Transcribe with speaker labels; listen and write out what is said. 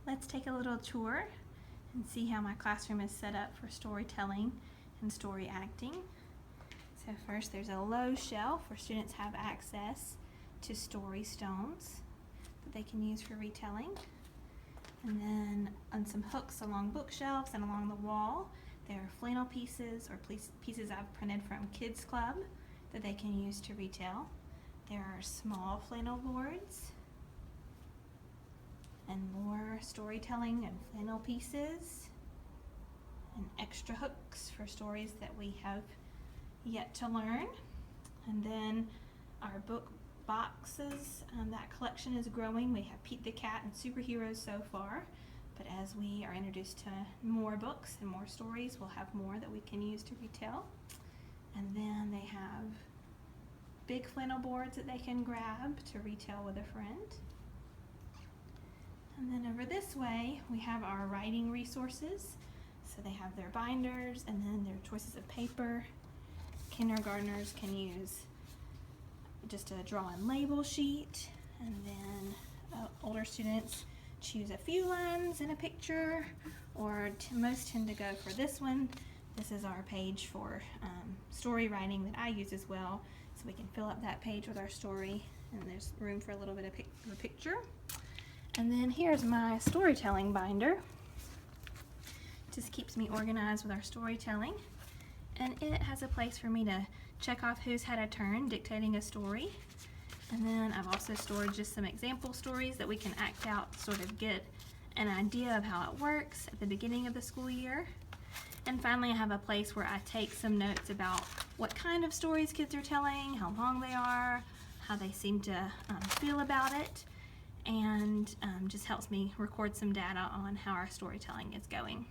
Speaker 1: Let's take a little tour and see how my classroom is set up for storytelling and story acting. So first there's a low shelf where students have access to story stones that they can use for retelling. And then on some hooks along bookshelves and along the wall, there are flannel pieces or pieces I've printed from Kids Club that they can use to retell. There are small flannel boards and more storytelling and flannel pieces and extra hooks for stories that we have yet to learn. And then our book boxes, that collection is growing. We have Pete the Cat and superheroes so far, but as we are introduced to more books and more stories, we'll have more that we can use to retell. And then they have big flannel boards that they can grab to retell with a friend. And then over this way, we have our writing resources. So they have their binders and then their choices of paper. Kindergartners can use just a draw and label sheet, and then older students choose a few lines and a picture, or most tend to go for this one. This is our page for story writing that I use as well, so we can fill up that page with our story, and there's room for a little bit of a picture. And then here's my storytelling binder. Just keeps me organized with our storytelling, and it has a place for me to check off who's had a turn dictating a story. And then I've also stored just some example stories that we can act out, sort of get an idea of how it works at the beginning of the school year. And finally, I have a place where I take some notes about what kind of stories kids are telling, how long they are, how they seem to feel about it, and just helps me record some data on how our storytelling is going.